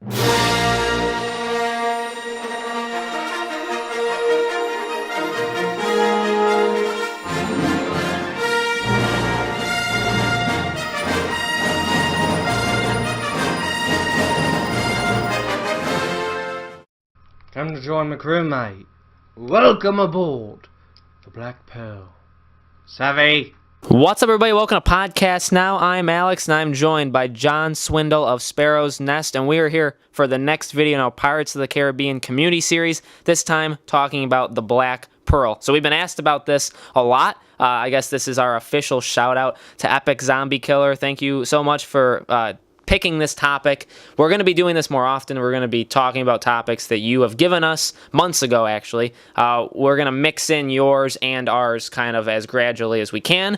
Come to join my crew, mate. Welcome aboard the Black Pearl. Savvy? What's up, everybody? Welcome to Podcast Now. I'm Alex, and I'm joined by John Swindle of Sparrow's Nest, and we are here for the next video in our Pirates of the Caribbean community series, this time talking about the Black Pearl. So we've been asked about this a lot. I guess this is our official shout-out to Epic Zombie Killer. Thank you so much for picking this topic. We're going to be doing this more often. We're going to be talking about topics that you have given us months ago, actually. We're going to mix in yours and ours kind of as gradually as we can.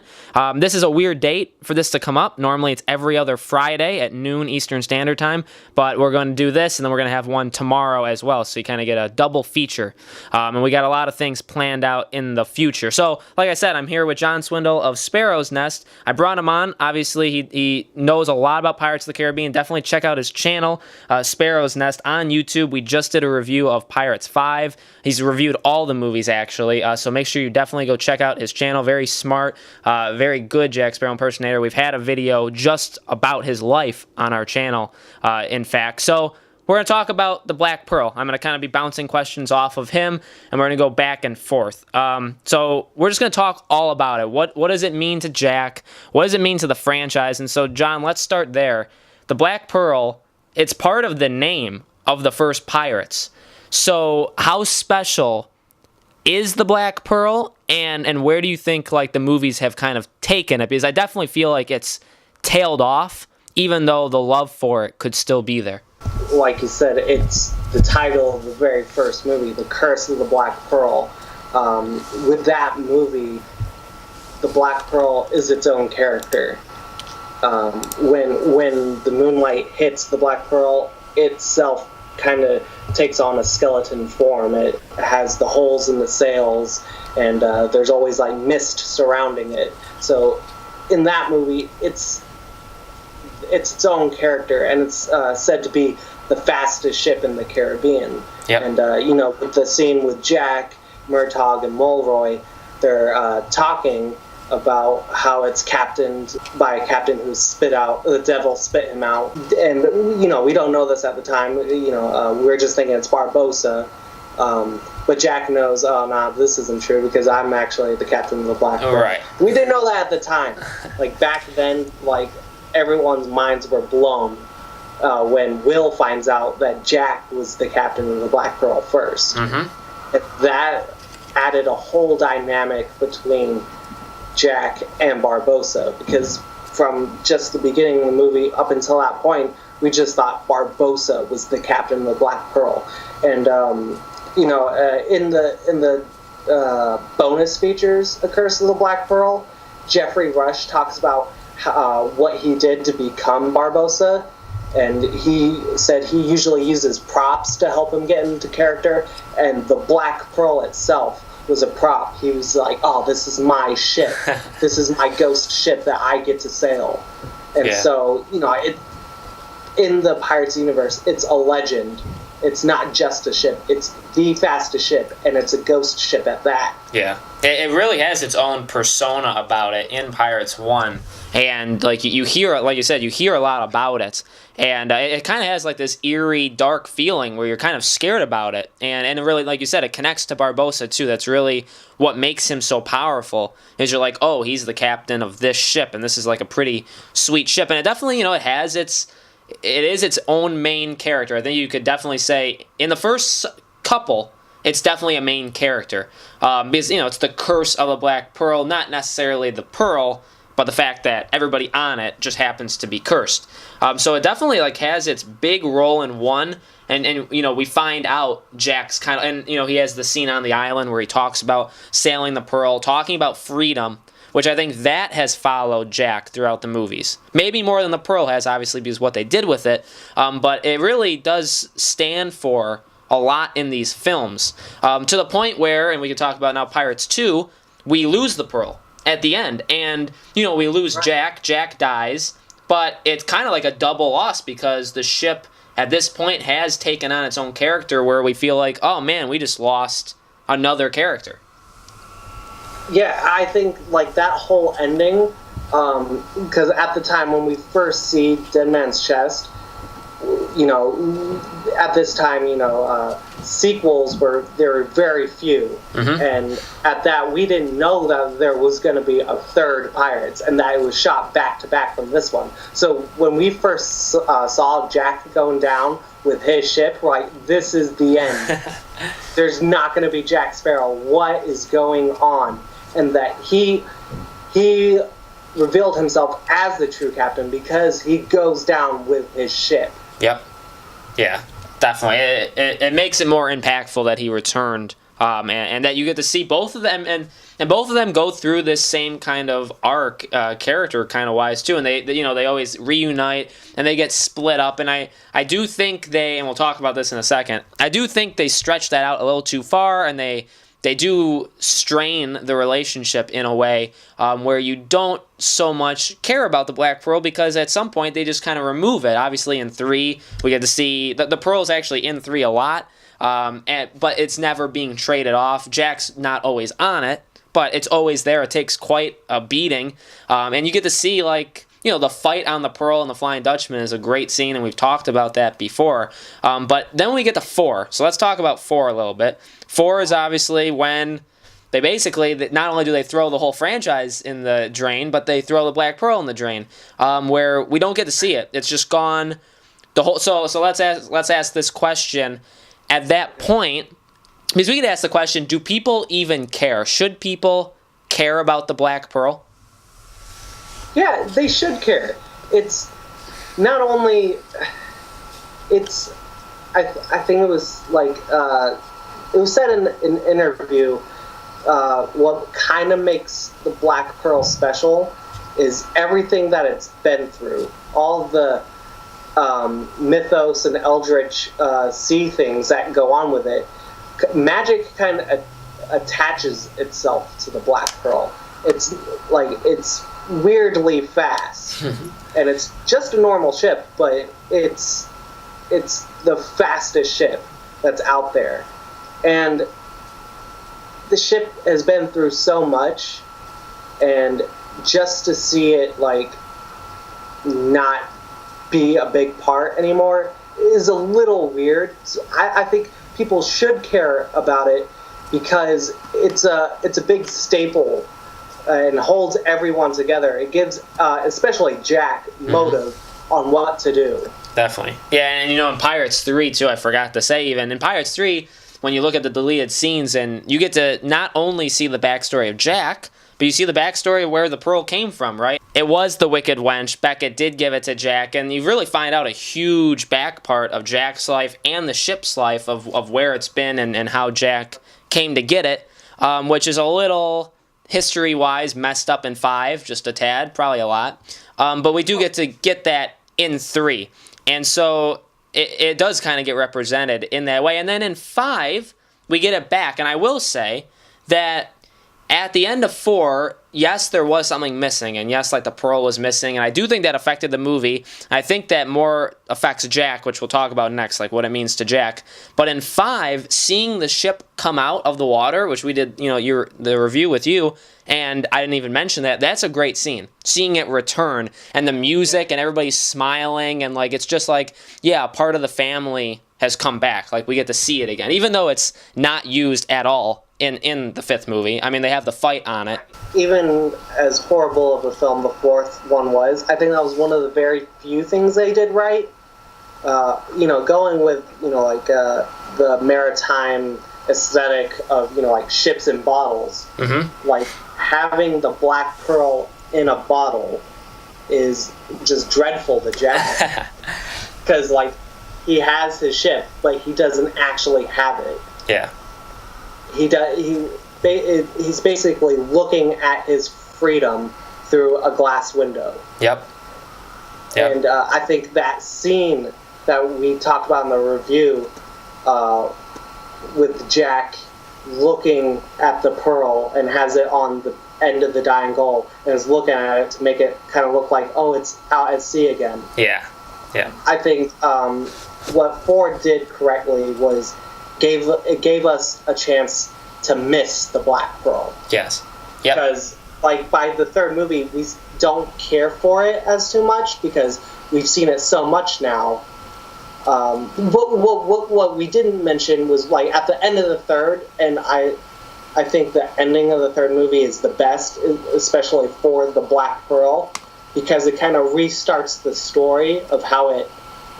This is a weird date for this to come up. Normally it's every other Friday at noon Eastern Standard Time, but we're going to do this, and then we're going to have one tomorrow as well, so you kind of get a double feature. And we got a lot of things planned out in the future. So, like I said, I'm here with John Swindle of Sparrow's Nest. I brought him on. Obviously, he knows a lot about Pirates of the Caribbean. Definitely check out his channel, Sparrow's Nest, on YouTube. We just did a review of Pirates 5. He's reviewed all the movies, actually, so make sure you definitely go check out his channel. Very smart, very good Jack Sparrow impersonator. We've had a video just about his life on our channel, in fact. So we're going to talk about the Black Pearl. I'm going to kind of be bouncing questions off of him, and we're going to go back and forth. So we're just going to talk all about it. What does it mean to Jack? What does it mean to the franchise? And so, John, let's start there. The Black Pearl, it's part of the name of the first Pirates. So how special is the Black Pearl, and where do you think like the movies have kind of taken it? Because I definitely feel like it's tailed off, even though the love for it could still be there. Like you said, it's the title of the very first movie, The Curse of the Black Pearl. With that movie, the Black Pearl is its own character. When the moonlight hits the Black Pearl itself, kind of takes on a skeleton form. It has the holes in the sails, and there's always like mist surrounding it. So in that movie, it's its own character, and it's said to be the fastest ship in the Caribbean. Yep. And with the scene with Jack, Murtaugh, and Mulroy, they're talking about how it's captained by a captain who the devil spit him out. And, we don't know this at the time. We're just thinking it's Barbossa. But Jack knows, this isn't true because I'm actually the captain of the Black Pearl. Right. We didn't know that at the time. Like, back then, like, everyone's minds were blown when Will finds out that Jack was the captain of the Black Pearl first. Mm-hmm. And that added a whole dynamic between Jack and Barbossa, because from just the beginning of the movie up until that point, we just thought Barbossa was the captain of the Black Pearl. And in the bonus features, The Curse of the Black Pearl, Jeffrey Rush talks about what he did to become Barbossa, and he said he usually uses props to help him get into character, and the Black Pearl itself was a prop. He was like, oh, this is my ship. This is my ghost ship that I get to sail. And so, in the Pirates universe, it's a legend. It's not just a ship. It's the fastest ship, and it's a ghost ship at that. Yeah. It really has its own persona about it in Pirates 1. And, like you hear, like you said, you hear a lot about it. And it kind of has, like, this eerie, dark feeling where you're kind of scared about it. And really, like you said, it connects to Barbossa, too. That's really what makes him so powerful, is you're like, oh, he's the captain of this ship, and this is, like, a pretty sweet ship. And it definitely, it is its own main character. I think you could definitely say, in the first couple, it's definitely a main character. Because, it's the curse of the Black Pearl, not necessarily the pearl, but the fact that everybody on it just happens to be cursed. So it definitely has its big role in one, and we find out Jack's kind of, and he has the scene on the island where he talks about sailing the Pearl, talking about freedom, which I think that has followed Jack throughout the movies. Maybe more than the Pearl has, obviously, because what they did with it, but it really does stand for a lot in these films, to the point where, and we can talk about now Pirates 2, we lose the Pearl at the end, and we lose Jack dies, but it's kind of like a double loss because the ship at this point has taken on its own character where we feel like, oh man, we just lost another character. Yeah, I think like that whole ending, because at the time when we first see Dead Man's Chest, at this time, sequels were very few, and at that we didn't know that there was going to be a third Pirates, and that it was shot back to back from this one. So when we first saw Jack going down with his ship, we're like, this is the end. There's not going to be Jack Sparrow. What is going on? And that he revealed himself as the true captain because he goes down with his ship. Yep. Yeah, definitely. It makes it more impactful that he returned, and that you get to see both of them, and both of them go through this same kind of arc, character kind of wise too, and they always reunite and they get split up, and I do think and we'll talk about this in a second, I do think they stretch that out a little too far, and they do strain the relationship in a way where you don't so much care about the Black Pearl because at some point they just kind of remove it. Obviously in 3, we get to see the Pearl's actually in 3 a lot, but it's never being traded off. Jack's not always on it, but it's always there. It takes quite a beating, and you get to see the fight on the Pearl and the Flying Dutchman is a great scene, and we've talked about that before. But then we get to 4. So let's talk about 4 a little bit. 4 is obviously when they basically, not only do they throw the whole franchise in the drain, but they throw the Black Pearl in the drain, where we don't get to see it. It's just gone. So let's ask this question. At that point, because we could ask the question, do people even care? Should people care about the Black Pearl? Yeah, they should care. It's not only. It's. I think it was it was said in an interview. What kind of makes the Black Pearl special is everything that it's been through, all the mythos and eldritch sea things that go on with it. Magic kind of attaches itself to the Black Pearl. It's weirdly fast, and it's just a normal ship, but it's the fastest ship that's out there, and the ship has been through so much, and just to see it not be a big part anymore is a little weird. So I think people should care about it because it's a big staple and holds everyone together. It gives, especially Jack, motive on what to do. Definitely. Yeah, and in Pirates 3, too, I forgot to say even, in Pirates 3, when you look at the deleted scenes, and you get to not only see the backstory of Jack, but you see the backstory of where the Pearl came from, right? It was the Wicked Wench. Beckett did give it to Jack, and you really find out a huge back part of Jack's life and the ship's life of where it's been and how Jack came to get it, which is a little history-wise messed up in 5, just a tad, probably a lot. But we do get to get that in 3. And so it does kind of get represented in that way. And then in 5, we get it back. And I will say that at the end of 4, yes, there was something missing. And yes, the Pearl was missing. And I do think that affected the movie. I think that more affects Jack, which we'll talk about next, what it means to Jack. But in 5, seeing the ship come out of the water, which we did, the review with you, and I didn't even mention that, that's a great scene. Seeing it return, and the music, and everybody's smiling, and it's just a part of the family has come back. We get to see it again, even though it's not used at all in the 5th movie. I mean, they have the fight on it. Even as horrible of a film the 4th one was, I think that was one of the very few things they did right. Going with, the maritime aesthetic of, ships and bottles. Having the Black Pearl in a bottle is just dreadful to Jack. Because, he has his ship, but he doesn't actually have it. Yeah. He's basically looking at his freedom through a glass window. Yep. And I think that scene that we talked about in the review with Jack looking at the Pearl and has it on the end of the dying goal and is looking at it to make it kind of look like, oh, it's out at sea again. Yeah. I think what Ford did correctly was it gave us a chance to miss the Black Pearl. Yes. Yep. Because like by the third movie, we don't care for it as too much because we've seen it so much now. What we didn't mention was like at the end of the third, and I think the ending of the third movie is the best, especially for the Black Pearl, because it kind of restarts the story of how it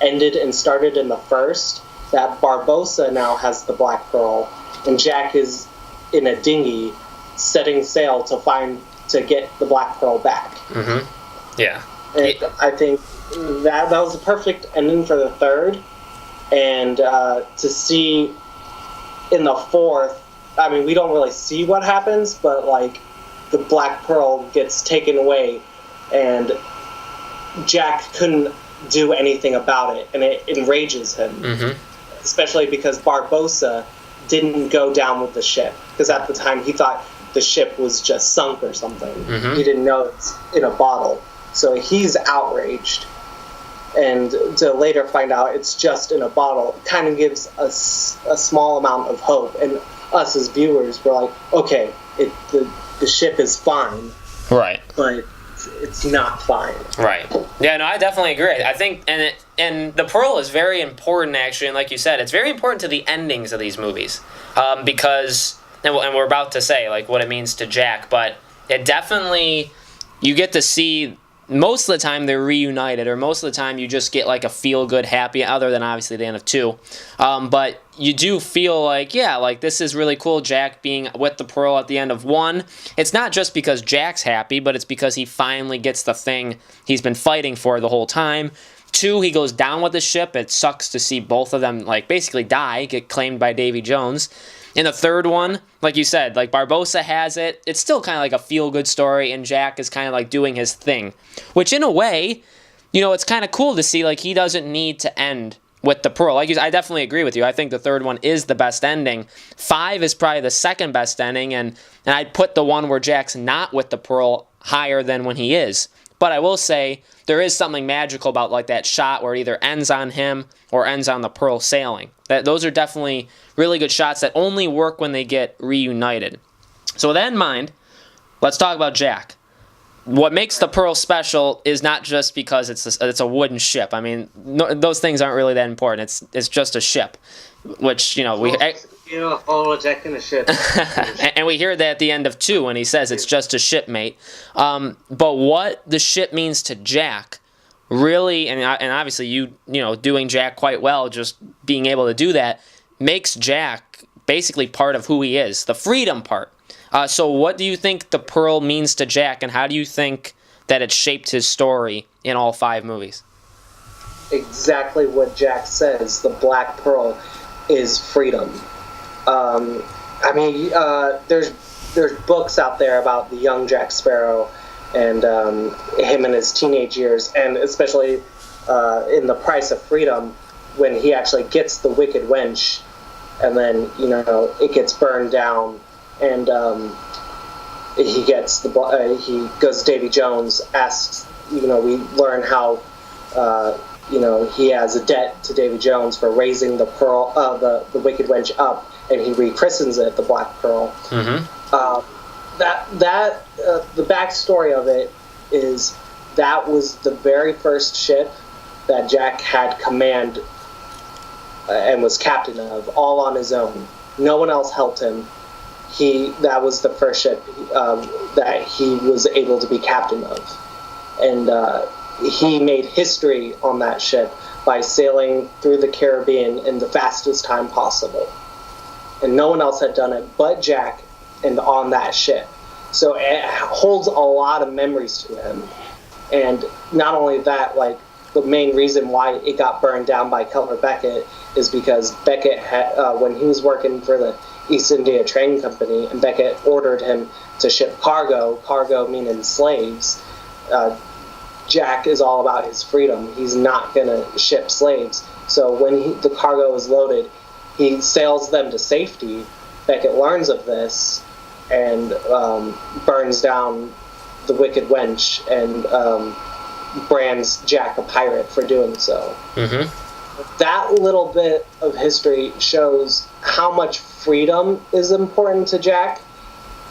ended and started in the first. That Barbossa now has the Black Pearl, and Jack is in a dinghy setting sail to get the Black Pearl back. Mm-hmm. Yeah. And I think that was the perfect ending for the third, and to see in the fourth, I mean, we don't really see what happens, but like the Black Pearl gets taken away, and Jack couldn't do anything about it, and it enrages him. Mm-hmm. Especially because Barbossa didn't go down with the ship, because at the time he thought the ship was just sunk or something. Mm-hmm. He didn't know it's in a bottle, so he's outraged. And to later find out it's just in a bottle kind of gives us a small amount of hope. And us as viewers, we're like, okay, the ship is fine. Right. But it's not fine. Right. Yeah, no, I definitely agree. I think, and the Pearl is very important, actually, and like you said, it's very important to the endings of these movies, because, and we're about to say, like, what it means to Jack, but it definitely, you get to see, most of the time they're reunited, or most of the time you just get, like, a feel-good, happy, other than, obviously, the end of 2, but you do feel like, yeah, like, this is really cool, Jack being with the Pearl at the end of 1. It's not just because Jack's happy, but it's because he finally gets the thing he's been fighting for the whole time. 2, he goes down with the ship. It sucks to see both of them, like, basically die, get claimed by Davy Jones. In the third one, like you said, like, Barbossa has it. It's still kind of like a feel-good story, and Jack is kind of, like, doing his thing. Which, in a way, you know, it's kind of cool to see, like, he doesn't need to end with the Pearl. Like, I definitely agree with you. I think the third one is the best ending. 5 is probably the second best ending, and I'd put the one where Jack's not with the Pearl higher than when he is. But I will say, there is something magical about, like, that shot where it either ends on him or ends on the Pearl sailing. Those are definitely really good shots that only work when they get reunited. So with that in mind, let's talk about Jack. What makes the Pearl special is not just because it's a wooden ship. I mean, those things aren't really that important. It's just a ship, which, you know, a deck in a ship. and we hear that at the end of 2 when he says it's just a ship, mate. But what the ship means to Jack, really, and obviously you know, doing Jack quite well, just being able to do that, makes Jack basically part of who he is, the freedom part. So what do you think the Pearl means to Jack, and how do you think that it shaped his story in all 5 movies? Exactly what Jack says. The Black Pearl is freedom. I mean, there's books out there about the young Jack Sparrow and him in his teenage years, and especially in The Price of Freedom, when he actually gets the Wicked Wench, and then, you know, it gets burned down. And he goes to Davy Jones, asks, you know, we learn how, you know, he has a debt to Davy Jones for raising the Pearl, the Wicked Wench up, and he rechristens it the Black Pearl. Mm-hmm. The backstory of it is that was the very first ship that Jack had command and was captain of, all on his own. No one else helped him. That was the first ship that he was able to be captain of. And he made history on that ship by sailing through the Caribbean in the fastest time possible. And no one else had done it but Jack, and on that ship. So it holds a lot of memories to him. And not only that, like, the main reason why it got burned down by Cutler Beckett is because Beckett had, when he was working for the East India Trading Company, and Beckett ordered him to ship cargo meaning slaves. Jack is all about his freedom. He's not going to ship slaves. So when the cargo is loaded, he sails them to safety. Beckett learns of this and burns down the Wicked Wench and brands Jack a pirate for doing so. Mm-hmm. that little bit of history shows how much freedom is important to Jack,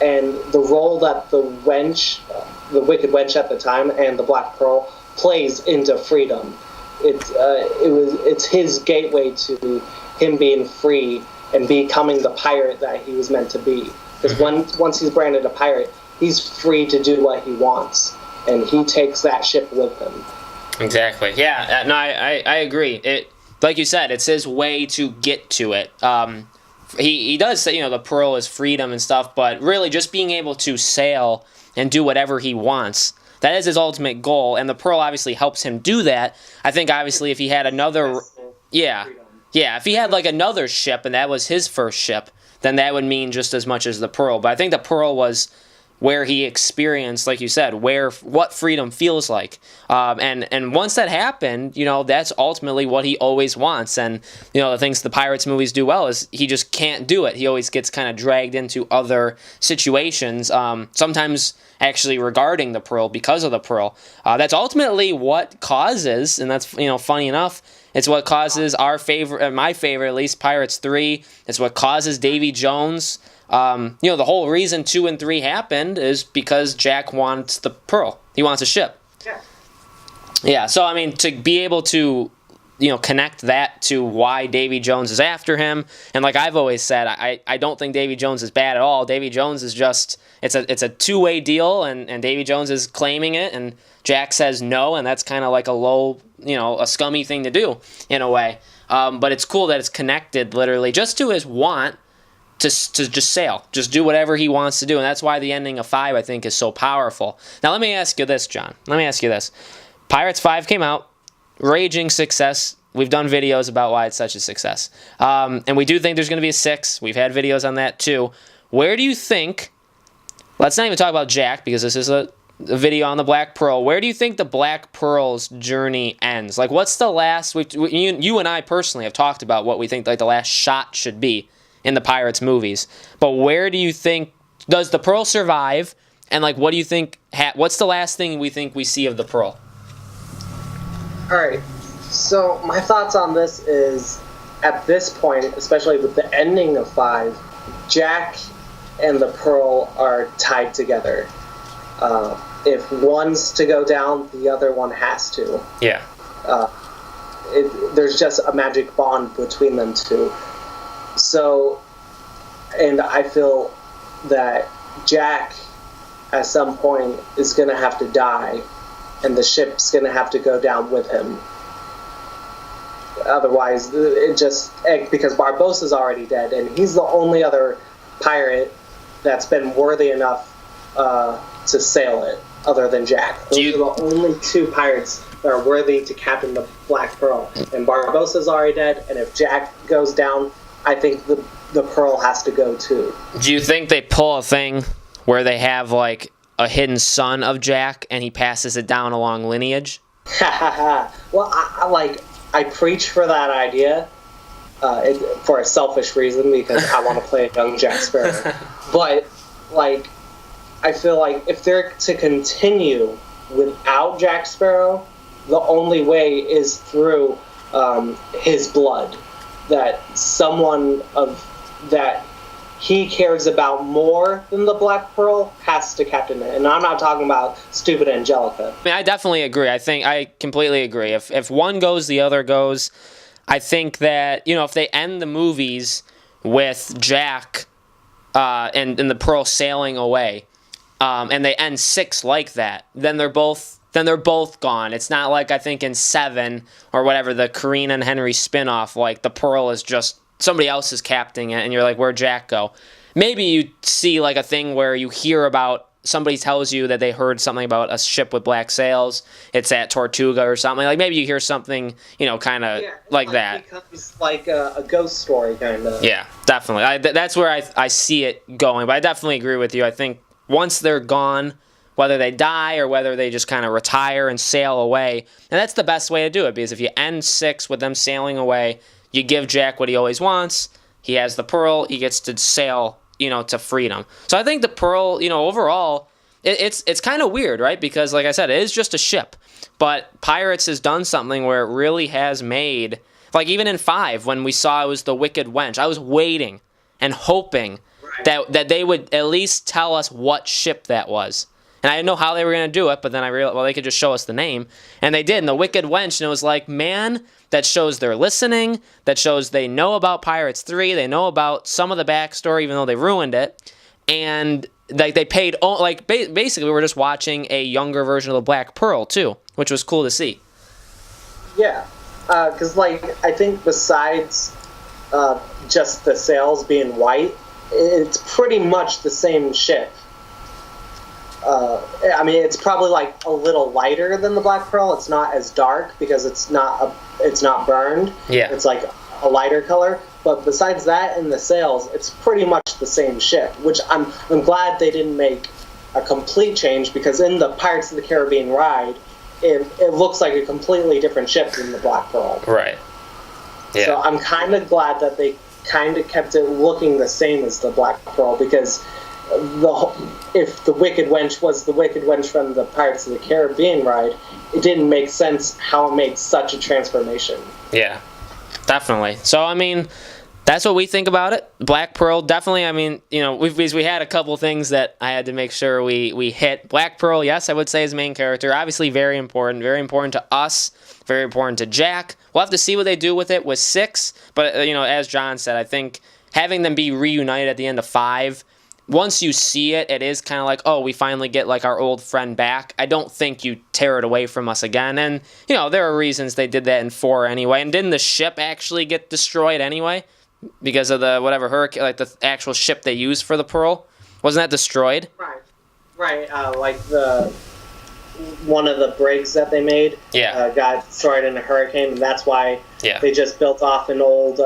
and the role that the Wicked Wench at the time, and the Black Pearl plays into freedom. It's his gateway to him being free and becoming the pirate that he was meant to be. Because once he's branded a pirate, he's free to do what he wants, and he takes that ship with him. Exactly. Yeah. No, I agree. It, like you said, it's his way to get to it. He does say, the pearl is freedom and stuff, but really just being able to sail and do whatever he wants, that is his ultimate goal, and the pearl obviously helps him do that. I think obviously if he had another, if he had like another ship and that was his first ship, then that would mean just as much as the pearl. But I think the pearl was where he experienced, like you said, what freedom feels like. And once that happened, that's ultimately what he always wants. And, the things the Pirates movies do well is he just can't do it. He always gets kind of dragged into other situations, sometimes actually regarding the pearl, because of the pearl. That's ultimately what causes, and that's, funny enough, it's what causes my favorite at least, Pirates 3. It's what causes Davy Jones. The whole reason 2 and 3 happened is because Jack wants the pearl. He wants a ship. Yeah. Yeah, so, to be able to, connect that to why Davy Jones is after him, and like I've always said, I don't think Davy Jones is bad at all. Davy Jones is just, it's a two-way deal, and Davy Jones is claiming it, and Jack says no, and that's kind of like a low, a scummy thing to do, in a way. But it's cool that it's connected, literally, just to his want to just sail, just do whatever he wants to do, and that's why the ending of 5, I think, is so powerful. Now, let me ask you this, John. Let me ask you this. Pirates 5 came out, raging success. We've done videos about why it's such a success. And we do think there's going to be a 6. We've had videos on that, too. Where do you think, let's not even talk about Jack, because this is a video on the Black Pearl. Where do you think the Black Pearl's journey ends? Like, what's the last, you and I personally have talked about what we think like the last shot should be in the Pirates movies. But where do you think, does the Pearl survive? And like, what do you think, what's the last thing we think we see of the Pearl? Alright, so my thoughts on this is, at this point, especially with the ending of 5, Jack and the Pearl are tied together. If one's to go down, the other one has to. Yeah. There's just a magic bond between them two. So, and I feel that Jack, at some point, is going to have to die, and the ship's going to have to go down with him. Otherwise, because Barbossa's already dead, and he's the only other pirate that's been worthy enough to sail it, other than Jack. Those are the only 2 pirates that are worthy to captain the Black Pearl. And Barbossa's already dead, and if Jack goes down, I think the Pearl has to go too. Do you think they pull a thing where they have like a hidden son of Jack and he passes it down along lineage? Well, I preach for that idea for a selfish reason, because I want to play a young Jack Sparrow. But I feel like if they're to continue without Jack Sparrow, the only way is through his blood. That someone that he cares about more than the Black Pearl has to captain it. And I'm not talking about stupid Angelica. I definitely agree. I completely agree. If one goes, the other goes. I think that, if they end the movies with Jack and the Pearl sailing away, and they end 6 like that, then they're both gone. It's not like, I think, in 7 or whatever, the Karina and Henry spinoff, like the Pearl is just somebody else is captaining it, and you're like, where'd Jack go? Maybe you see like a thing where you hear about, somebody tells you that they heard something about a ship with black sails. It's at Tortuga or something. Like maybe you hear something, kind of like that. It becomes like a ghost story, kind of. Yeah, definitely. That's where I see it going. But I definitely agree with you. I think once they're gone, whether they die or whether they just kind of retire and sail away. And that's the best way to do it, because if you end 6 with them sailing away, you give Jack what he always wants. He has the Pearl. He gets to sail, to freedom. So I think the Pearl, overall, it's kind of weird, right? Because, like I said, it is just a ship. But Pirates has done something where it really has made Like even in 5, when we saw it was the Wicked Wench, I was waiting and hoping that they would at least tell us what ship that was. And I didn't know how they were going to do it, but then I realized, well, they could just show us the name. And they did, and the Wicked Wench, and it was like, man, that shows they're listening, that shows they know about Pirates 3, they know about some of the backstory, even though they ruined it. And like they paid, like basically we were just watching a younger version of the Black Pearl, too, which was cool to see. Yeah, because like I think besides just the sails being white, it's pretty much the same ship. I mean, it's probably like a little lighter than the Black Pearl. It's not as dark because it's not burned. Yeah, it's like a lighter color. But besides that, in the sails, it's pretty much the same ship. Which I'm glad they didn't make a complete change, because in the Pirates of the Caribbean ride, it looks like a completely different ship than the Black Pearl. Right. Yeah. So I'm kind of glad that they kind of kept it looking the same as the Black Pearl, because if the Wicked Wench was the Wicked Wench from the Pirates of the Caribbean ride, it didn't make sense how it made such a transformation. Yeah, definitely. So, I mean, that's what we think about it. Black Pearl, definitely, I mean, you know, we had a couple things that I had to make sure we hit. Black Pearl, yes, I would say is main character. Obviously very important to us, very important to Jack. We'll have to see what they do with it with 6, but, you know, as John said, I think having them be reunited at the end of 5, once you see it, it is kind of like, oh, we finally get like our old friend back. I don't think you tear it away from us again. And, you know, there are reasons they did that in 4 anyway. And didn't the ship actually get destroyed anyway? Because of the whatever hurricane, like the actual ship they used for the Pearl? Wasn't that destroyed? Right. Like one of the brakes that they made got destroyed in a hurricane, and that's why they just built off an old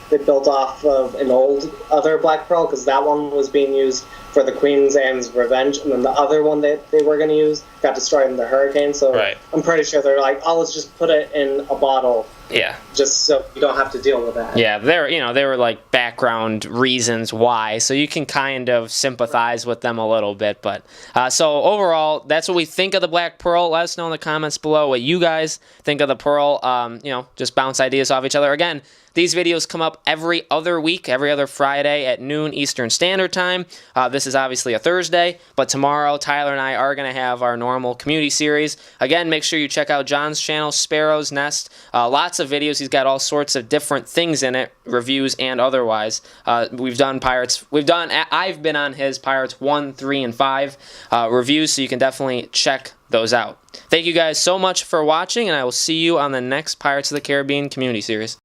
they built off of an old other Black Pearl, because that one was being used for the Queen's Anne's Revenge, and then the other one that they were going to use got destroyed in the hurricane. So I'm pretty sure they're like, oh, let's just put it in a bottle. Yeah. Just so you don't have to deal with that. Yeah, there were like background reasons why, so you can kind of sympathize with them a little bit. But so overall, that's what we think of the Black Pearl. Let us know in the comments below what you guys think of the Pearl. You know, just bounce ideas off each other. Again, these videos come up every other week, every other Friday at noon Eastern Standard Time. This is obviously a Thursday, but tomorrow Tyler and I are going to have our normal community series. Again, make sure you check out John's channel, Sparrow's Nest. Lots of videos. He's got all sorts of different things in it, reviews and otherwise. We've done Pirates. I've been on his Pirates 1, 3, and 5 reviews, so you can definitely check those out. Thank you guys so much for watching, and I will see you on the next Pirates of the Caribbean community series.